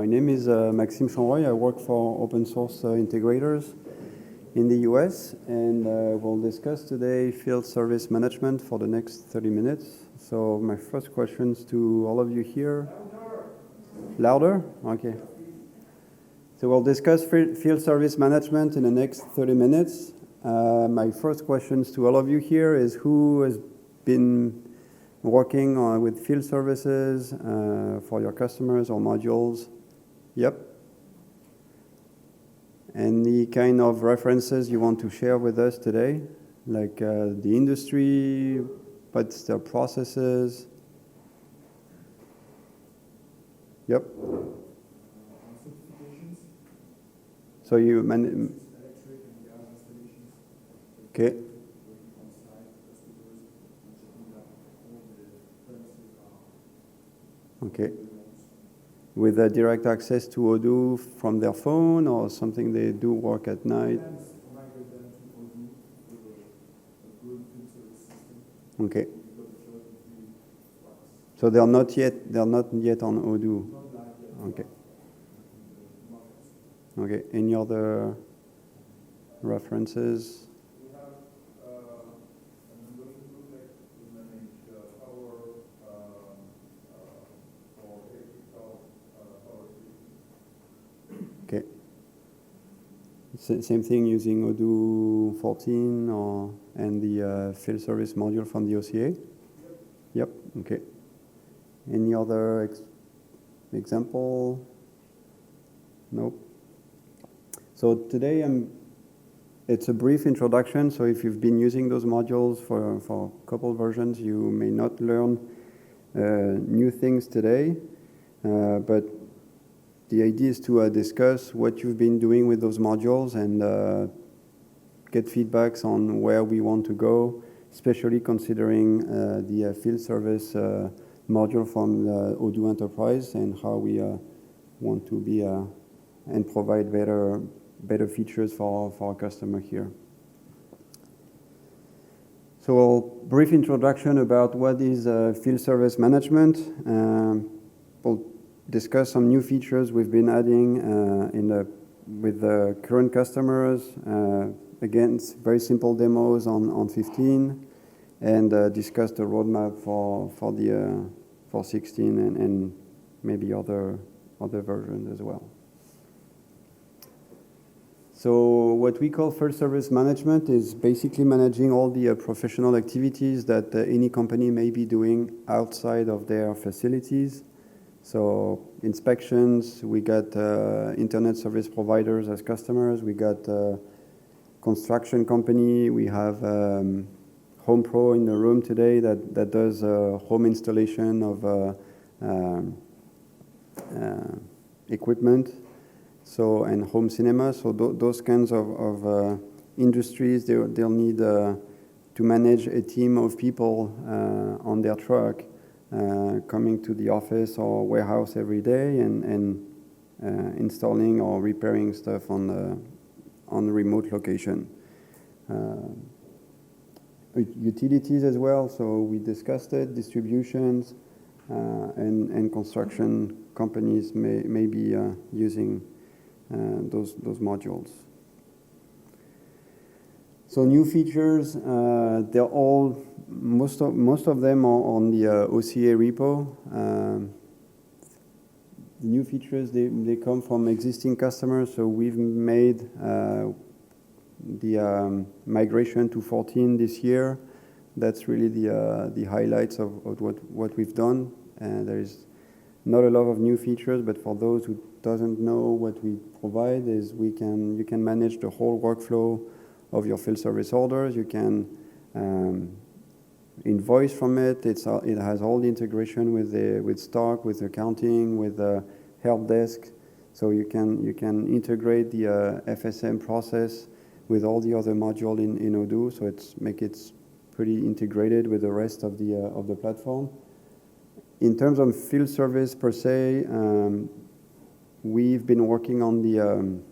My name is Maxime Chambreuil. I work for open source integrators in the US, and we'll discuss today field service management for the next 30 minutes. So my first questions to all of you here. Louder? Okay. So we'll discuss field service management in the next 30 minutes. My first questions to all of you here is who has been working with field services for your customers or modules? Yep. Any kind of references you want to share with us today? Like the industry, what's their processes? Yep. So you okay. Okay. With direct access to Odoo from their phone or something they do work at night? Okay. So they're not yet on Odoo. Okay. Okay. Any other references? Okay. Same thing using Odoo 14 and the field service module from the OCA? Yep. Okay. Any other example? Nope. So today it's a brief introduction. So if you've been using those modules for a couple versions, you may not learn new things today, but the idea is to discuss what you've been doing with those modules and get feedbacks on where we want to go, especially considering the field service module from the Odoo Enterprise and how we want to be and provide better features for our customer here. So a brief introduction about what is field service management. We'll discuss some new features we've been adding with the current customers. Again, it's very simple demos on 15, and discuss the roadmap for 16 and maybe other versions as well. So what we call field service management is basically managing all the professional activities that any company may be doing outside of their facilities. So inspections, we got internet service providers as customers, we got construction company, we have Home Pro in the room today that does home installation of equipment, so and home cinema. So those kinds of industries, they'll need to manage a team of people on their truck coming to the office or warehouse every day and installing or repairing stuff on the remote location. Utilities as well, so we discussed it, distributions, and construction companies may be using those modules. So new features, they're all, most of them are on the OCA repo. New features, they come from existing customers, so we've made the migration to 14 this year. That's really the highlights of what we've done. There is not a lot of new features, but for those who doesn't know what we provide is you can manage the whole workflow of your field service orders. You can invoice from it. It has all the integration with stock, with accounting, with help desk. So you can integrate the FSM process with all the other modules in Odoo. So make it pretty integrated with the rest of the platform. In terms of field service per se, we've been working on the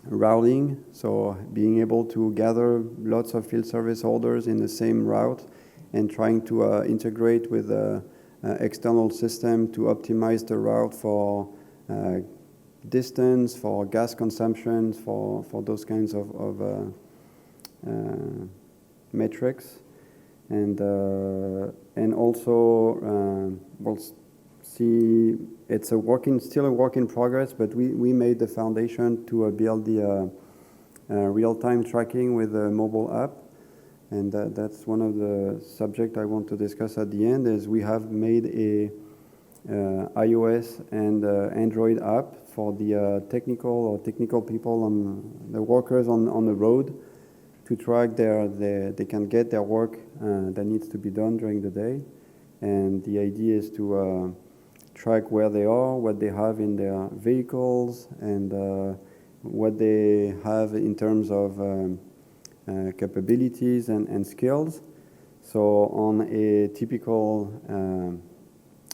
routing, so being able to gather lots of field service orders in the same route and trying to integrate with external system to optimize the route for distance, for gas consumption, for those kinds of metrics. And also we'll see it's still a work in progress, but we made the foundation to build the real-time tracking with a mobile app. And that's one of the subjects I want to discuss at the end, is we have made a iOS and Android app for the technical people, the workers on the road, to track they can get their work that needs to be done during the day. And the idea is to track where they are, what they have in their vehicles, and what they have in terms of capabilities and skills. So on a typical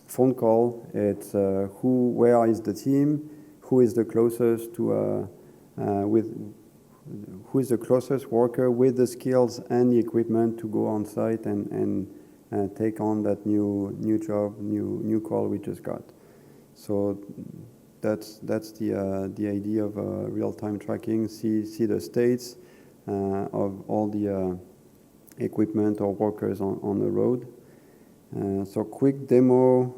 phone call, it's where is the team, who is the closest to who is the closest worker with the skills and the equipment to go on site and take on that new job, new call we just got. So that's the idea of real-time tracking. See the states of all the equipment or workers on the road. So quick demo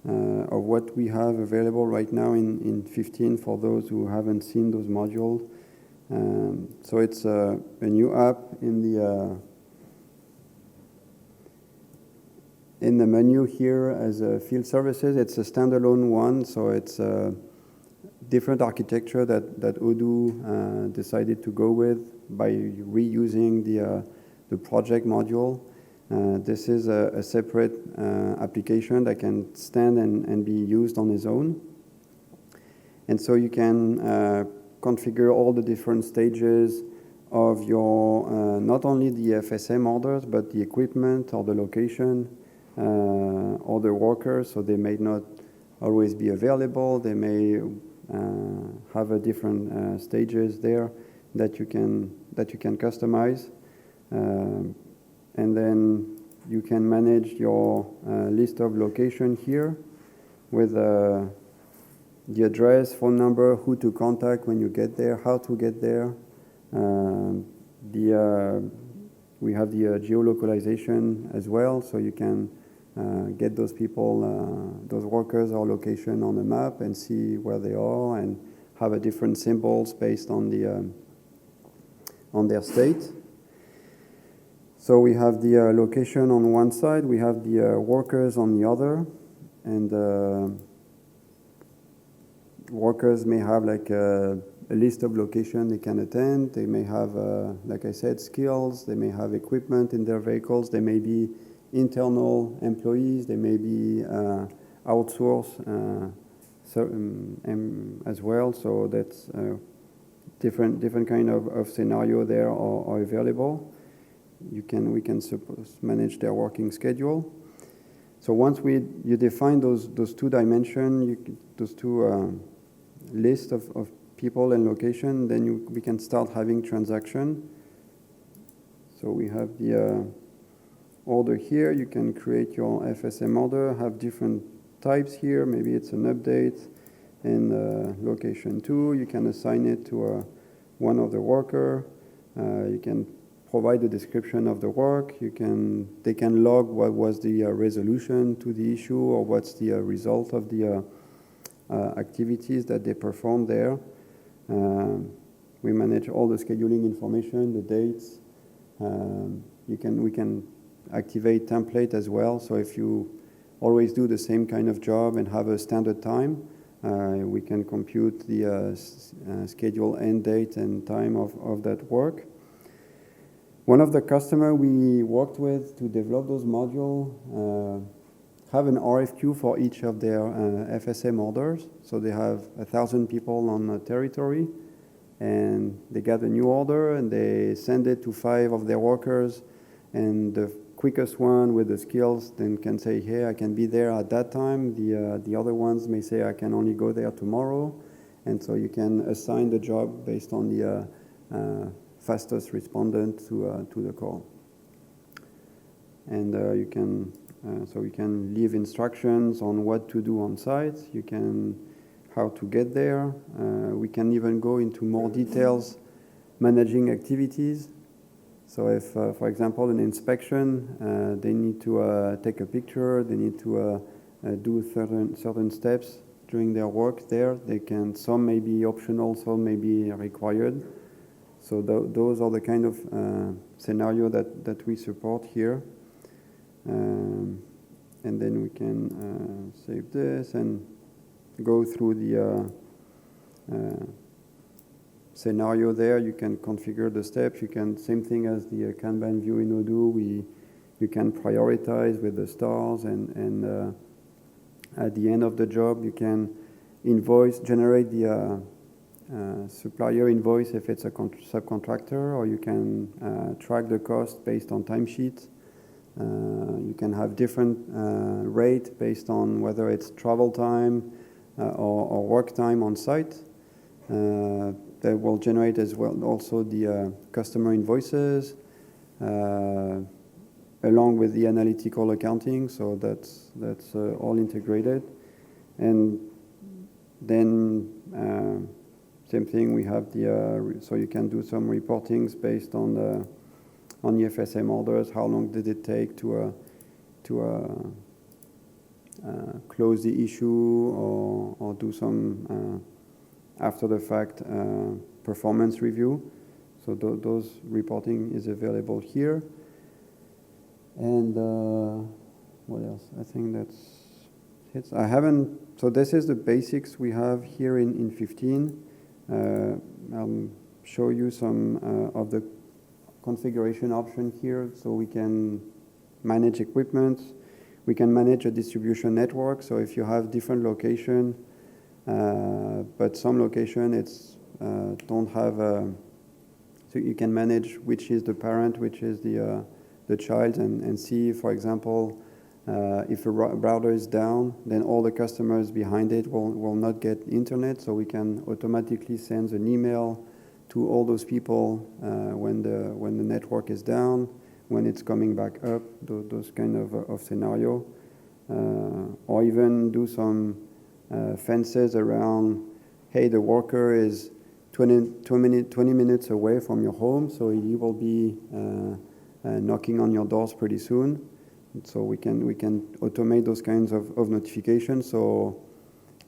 of what we have available right now in 15 for those who haven't seen those modules. So it's a new app in the menu here as a field services. It's a standalone one, so it's a different architecture that Odoo decided to go with by reusing the project module. This is a separate application that can stand and be used on its own. And so you can configure all the different stages of your, not only the FSM orders, but the equipment or the location or the workers. So they may not always be available. They may have a different stages there that you can customize. And then you can manage your list of location here with the address, phone number, who to contact when you get there, how to get there. We have the geolocalization as well, so you can get those people, those workers or location on the map and see where they are, and have a different symbols based on their state. So we have the location on one side, we have the workers on the other, and workers may have like a list of locations they can attend. They may have, like I said, skills. They may have equipment in their vehicles. They may be internal employees. They may be outsourced as well. So that's different kind of scenario there are available. We can manage their working schedule. So once you define those two dimensions, those two lists of people and location, then we can start having transaction. So we have the order here. You can create your FSM order, have different types here. Maybe it's an update, and location 2. You can assign it to one of the worker. You can provide the description of the work. They can log what was the resolution to the issue, or what's the result of the activities that they performed there. We manage all the scheduling information, the dates. We can activate template as well. So if you always do the same kind of job and have a standard time, we can compute the schedule end date and time of that work. One of the customers we worked with to develop those modules have an RFQ for each of their FSM orders. So they have 1,000 people on the territory, and they get a new order and they send it to 5 of their workers, and the quickest one with the skills then can say, hey, I can be there at that time. The other ones may say, I can only go there tomorrow. And so you can assign the job based on the fastest respondent to the call. And you can leave instructions on what to do on site. You can how to get there. We can even go into more details managing activities. So if, for example, an inspection, they need to take a picture, they need to do certain steps during their work there. They can, some may be optional, some may be required. So those are the kind of scenario that we support here. And then we can save this and go through the scenario there. You can configure the steps. You can, same thing as the Kanban view in Odoo, you can prioritize with the stars, and at the end of the job you can generate the supplier invoice if it's a subcontractor, or you can track the cost based on timesheets. You can have different rate based on whether it's travel time or work time on site. That will generate as well also the customer invoices along with the analytical accounting. So that's all integrated. And then same thing, we have the so you can do some reportings based on the FSM orders. How long did it take to close the issue, or do some after the fact performance review. So those reporting is available here. And what else? I think that's it. I haven't. So this is the basics we have here in 15. I'll show you some of the configuration option here. So we can manage equipment. We can manage a distribution network. So if you have different location, but some location it's don't have so you can manage which is the parent, which is the child, and see, for example, if a router is down, then all the customers behind it will not get internet, so we can automatically send an email to all those people when the network is down, when it's coming back up, those kind of scenario, or even do some fences around, hey, the worker is 20 minutes away from your home, so he will be knocking on your doors pretty soon. So we can automate those kinds of notifications. So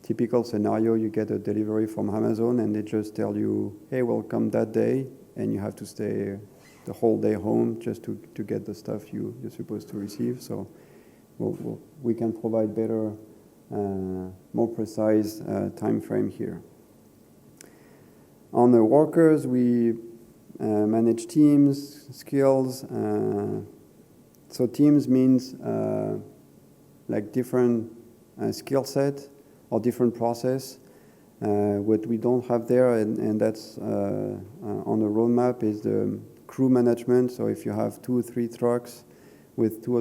typical scenario, you get a delivery from Amazon and they just tell you, hey, we'll come that day, and you have to stay the whole day home just to get the stuff you're supposed to receive. So we can provide better, more precise time frame here. On the workers, we manage teams, skills. So teams means like different skill set or different process. What we don't have there, and that's on the roadmap, is the crew management. So if you have 2 or 3 trucks with two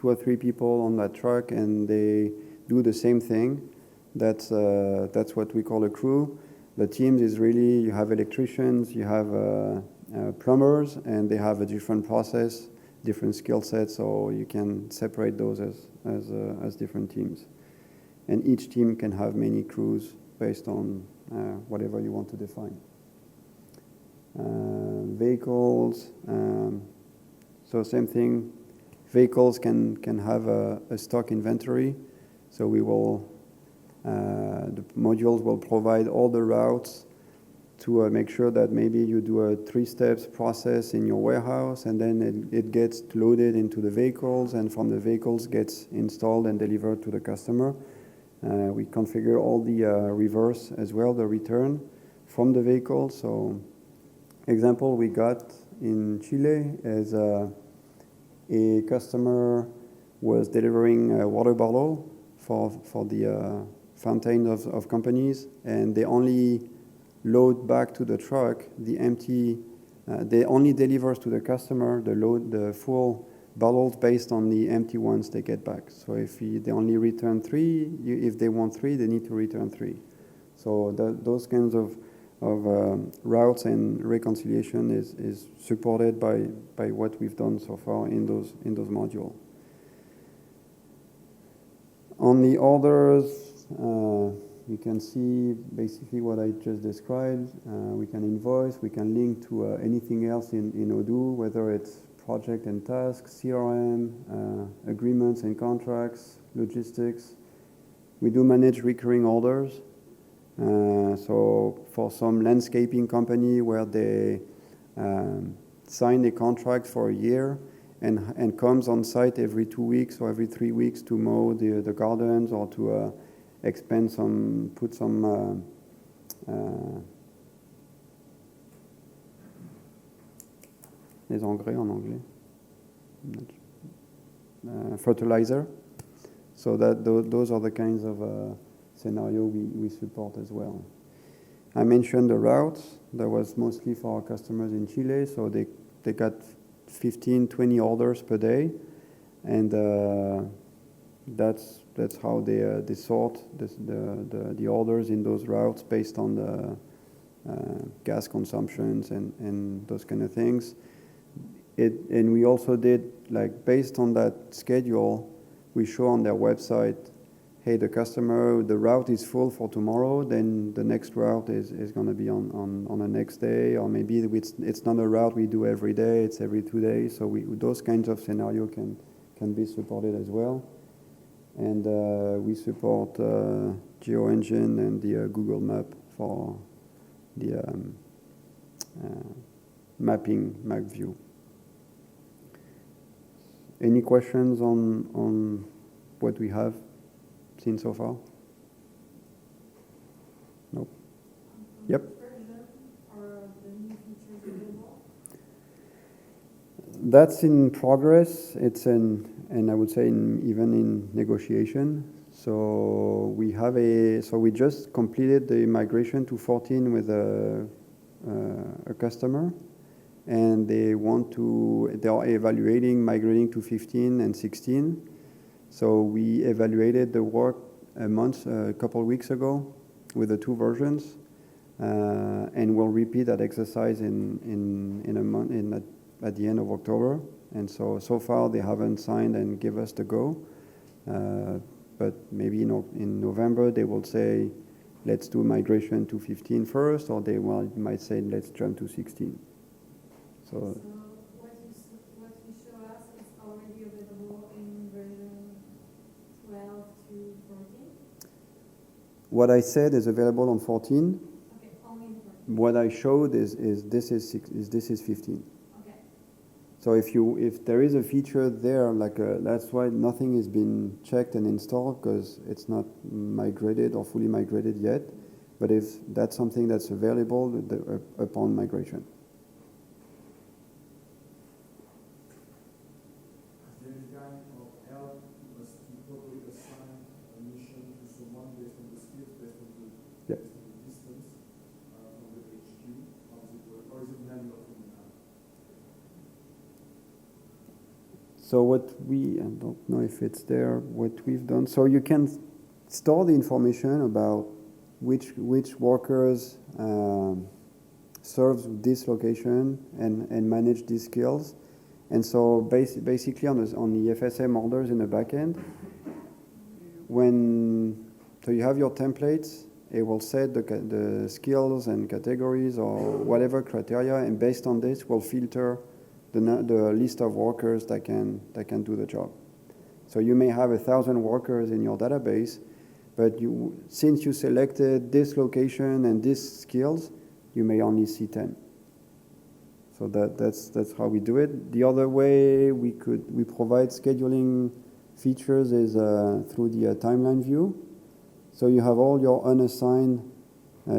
or three people on that truck and they do the same thing, that's what we call a crew. The teams is really, you have electricians, you have plumbers, and they have a different process, different skill sets, so you can separate those as different teams. And each team can have many crews based on whatever you want to define. Vehicles, so same thing. Vehicles can have a stock inventory, so we will the modules will provide all the routes to make sure that maybe you do a 3 steps process in your warehouse, and then it gets loaded into the vehicles, and from the vehicles gets installed and delivered to the customer. We configure all the reverse as well, the return from the vehicle. So example we got in Chile is a customer was delivering a water bottle for the fountain of companies, and they only load back to the truck the empty, they only delivers to the customer the full bottles based on the empty ones they get back. So if they only return 3, if they want 3, they need to return 3. So those kinds of routes and reconciliation is supported by what we've done so far in those modules. On the orders, you can see basically what I just described. We can invoice, we can link to anything else in Odoo, whether it's project and tasks, CRM, agreements and contracts, logistics. We do manage recurring orders. So for some landscaping company where they sign a contract for a year and comes on site every 2 weeks or every 3 weeks to mow the gardens or to put some les engrais en anglais, fertilizer. So that those are the kinds of scenario we support as well. I mentioned the routes. That was mostly for our customers in Chile, so they got 15, 20 orders per day, and that's how they sort the orders in those routes based on the gas consumptions and those kind of things. And we also did, like, based on that schedule, we show on their website, hey, the route is full for tomorrow, then the next route is going to be on the next day, or maybe it's not a route we do every day, it's every 2 days. So those kinds of scenario can be supported as well. And we support GeoEngine and the Google Map for the mapping map view. Any questions on what we have seen so far? Nope. Yep. Are the new features available? That's in progress. And I would say even in negotiation. So we just completed the migration to 14 with a customer, and they are evaluating migrating to 15 and 16. So we evaluated the work a couple of weeks ago with the 2 versions, and we'll repeat that exercise in a month at the end of October. And so far they haven't signed and give us the go, but maybe in November they will say, let's do migration to 15 first, or they might say, let's jump to 16. So what you show us is already available in version 12 to 14? What I said is available on 14. Okay, only 14. What I showed is this is 15. Okay. So if there is a feature there, that's why nothing has been checked and installed, because it's not migrated or fully migrated yet. But if that's something that's available upon migration. So I don't know if it's there, what we've done. So you can store the information about which workers serves this location and manage these skills. And so basically on the FSM orders in the backend, so you have your templates, it will set the skills and categories or whatever criteria, and based on this will filter the list of workers that can do the job. So you may have 1,000 workers in your database, but since you selected this location and these skills, you may only see 10. So that's how we do it. The other way we provide scheduling features is through the timeline view. So you have all your unassigned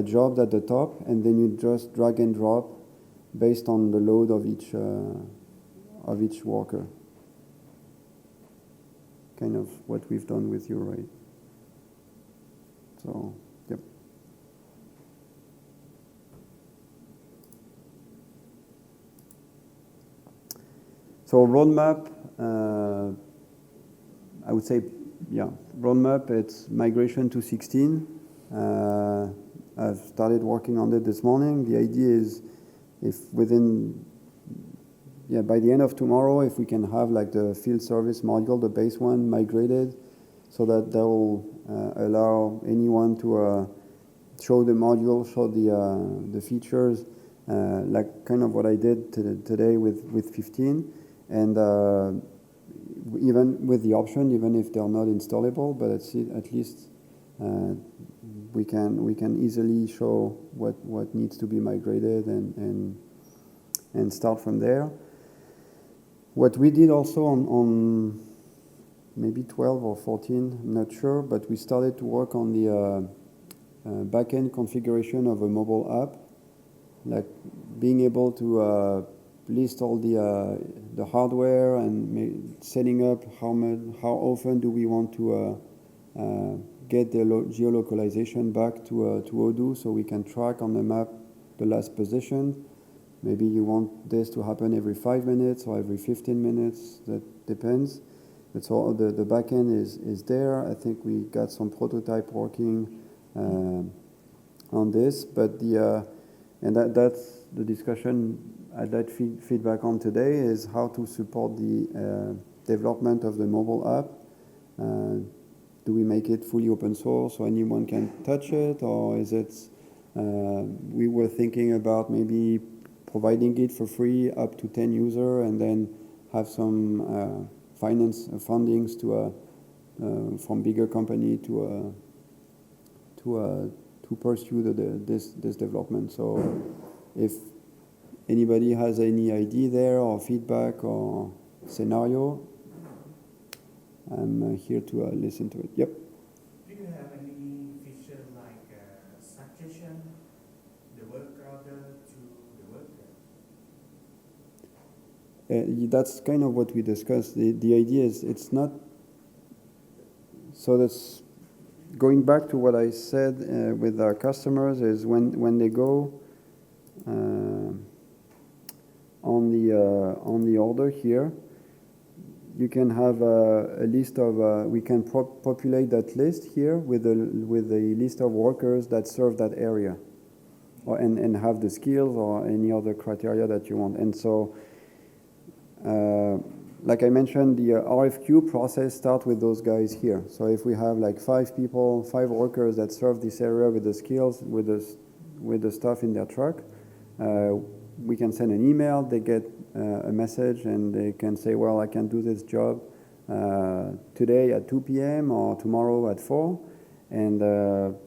jobs at the top, and then you just drag and drop based on the load of each worker. Kind of what we've done with you, right? So, yep. So roadmap, I would say, yeah, roadmap, it's migration to 16. I've started working on it this morning. The idea is by the end of tomorrow, if we can have like the field service module, the base one, migrated, so that allow anyone to show the module, show the features, like kind of what I did today with 15, and even with the option, even if they're not installable, but at least we can easily show what needs to be migrated and start from there. What we did also on maybe 12 or 14, I'm not sure, but we started to work on the backend configuration of a mobile app, like being able to list all the hardware and setting up how often do we want to get the geolocalization back to Odoo, so we can track on the map the last position. Maybe you want this to happen every 5 minutes or every 15 minutes, that depends. But so the backend is there. I think we got some prototype working on this, but that's the discussion I'd like feedback on today, is how to support the development of the mobile app. Do we make it fully open source so anyone can touch it, or is it, we were thinking about maybe providing it for free up to 10 users and then have some fundings to from bigger company to pursue this development. So if anybody has any idea there or feedback or scenario, I'm here to listen to it. Yep. Do you have any feature like suggestion, the work order to the worker? That's kind of what we discussed. The idea is it's not, so that's going back to what I said with our customers, is when they go on the order here, you can have a list of, we can populate that list here with a list of workers that serve that area, and have the skills or any other criteria that you want. And so, like I mentioned, the RFQ process starts with those guys here. So if we have like 5 workers that serve this area with the skills, with the stuff in their truck, we can send an email, they get a message, and they can say, well, I can do this job today at 2 p.m. or tomorrow at 4. And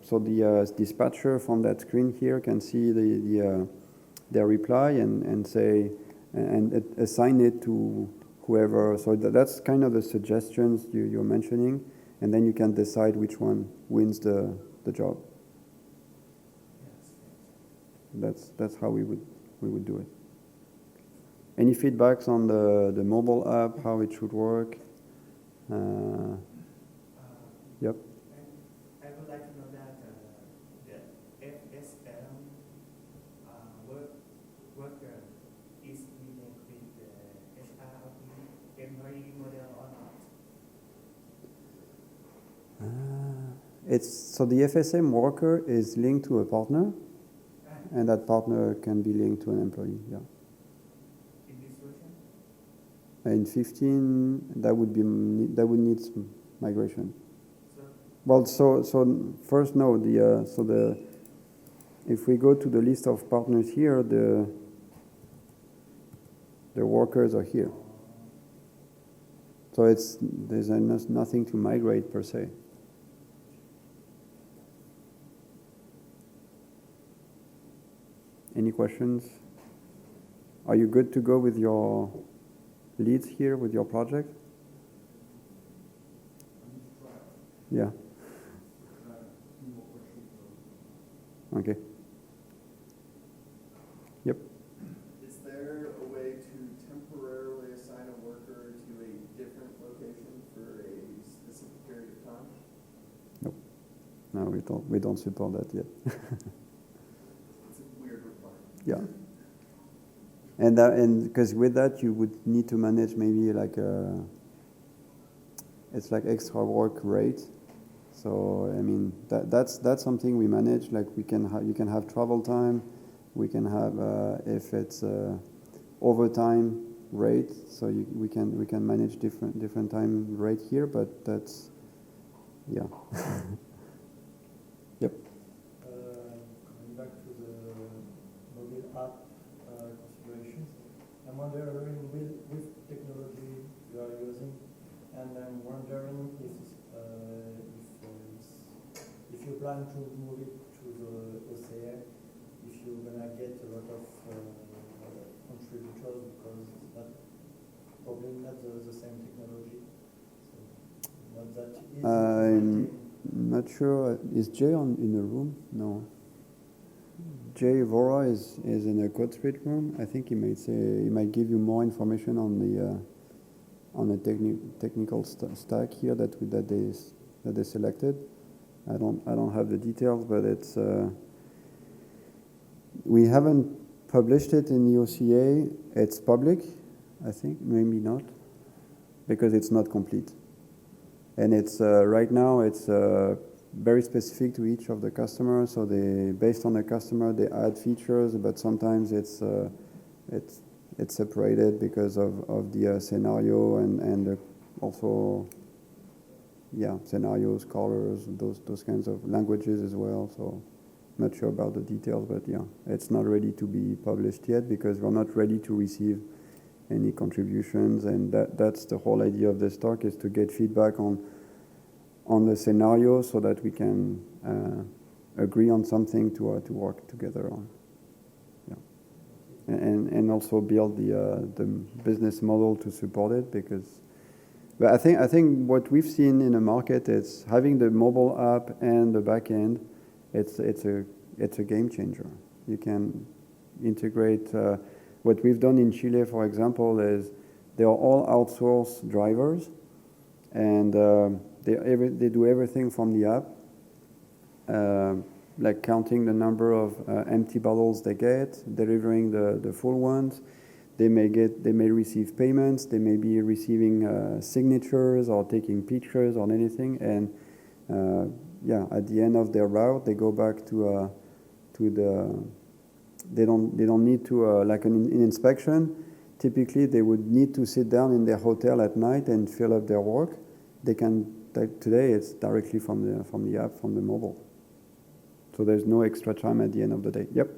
so the dispatcher from that screen here can see their reply and say, and assign it to whoever. So that's kind of the suggestions you're mentioning, and then you can decide which one wins the job. Yes. That's how we would do it. Any feedbacks on the mobile app, how it should work? Yep. I would like to know that the FSM worker is linked with the HR employee model or not? So the FSM worker is linked to a partner, and that partner can be linked to an employee. Yeah. In this version? In 15, that would need some migration. So, Well, so first, no. If we go to the list of partners here, the workers are here. So there's nothing to migrate per se. Any questions? Are you good to go with your leads here, with your project? Yeah. Okay. Yep. Is there a way to temporarily assign a worker to a different location for a specific period of time? Nope. No, we don't support that yet. It's a weird requirement. Yeah. And because with that you would need to manage maybe like it's like extra work rate. So I mean that's something we manage. Like you can have travel time, we can have if it's overtime rate. So we can manage different time rate here, but that's yeah. Coming back to the mobile app configurations, I'm wondering with technology you are using, and I'm wondering if you plan to move it to the OCA, if you're gonna get a lot of contributors, because that probably not the same technology, so not that easy to maintain. Not sure. Is Jay in the room? No. Jay Vora is in a code suite room. I think he might give you more information on the technical stack here that they selected. I don't have the details, but it's we haven't published it in the OCA. It's public, I think, maybe not, because it's not complete. And it's right now it's very specific to each of the customers. So based on the customer, they add features, but sometimes it's separated because of the scenario and also scenarios, colors, those kinds of languages as well. So not sure about the details, but yeah, it's not ready to be published yet because we're not ready to receive any contributions, and that's the whole idea of this talk, is to get feedback on the scenario so that we can agree on something to work together on. Yeah, and also build the business model to support it, because. But I think what we've seen in the market is having the mobile app and the back end. It's a game changer. You can integrate. What we've done in Chile, for example, is they are all outsourced drivers, and they do everything from the app, like counting the number of empty bottles they get, delivering the full ones. They may receive payments. They may be receiving signatures or taking pictures or anything. And at the end of their route, they go back to the. They don't need to like an inspection. Typically, they would need to sit down in their hotel at night and fill up their work. They can today. It's directly from the app, from the mobile. So there's no extra time at the end of the day. Yep.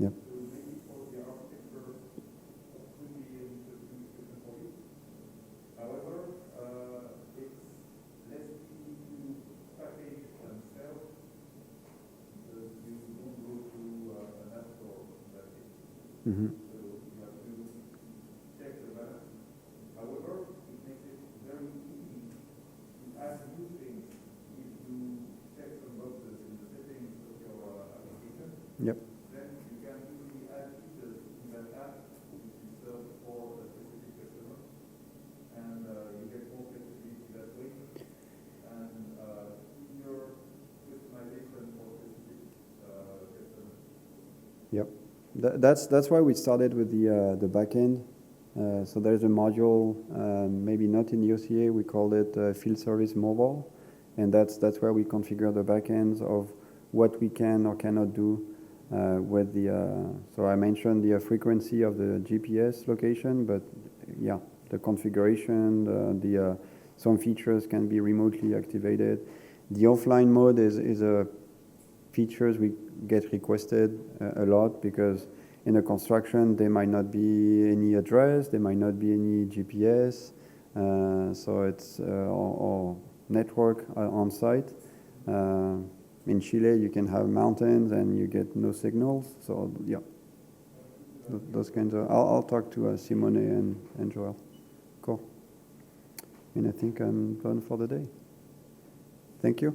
Yep. Mm-hmm. So you have to check the balance. However, it makes it very easy to add new things if you check some boxes in the settings of your application. Yep. Then you can easily add features in that app which is served for a specific customer, and you get more flexibility that way, and easier customization for specific customers. Yep. That's why we started with the backend. So there's a module, maybe not in the OCA. We called it Field Service Mobile, and that's where we configure the backends of what we can or cannot do with the. So I mentioned the frequency of the GPS location, but yeah, the configuration, the some features can be remotely activated. The offline mode is a features we get requested a lot, because in a construction there might not be any address, there might not be any GPS, so it's or network on site. In Chile you can have mountains and you get no signals, so yeah, those kinds of. I'll talk to Simone and Joel. Cool. And I think I'm done for the day. Thank you.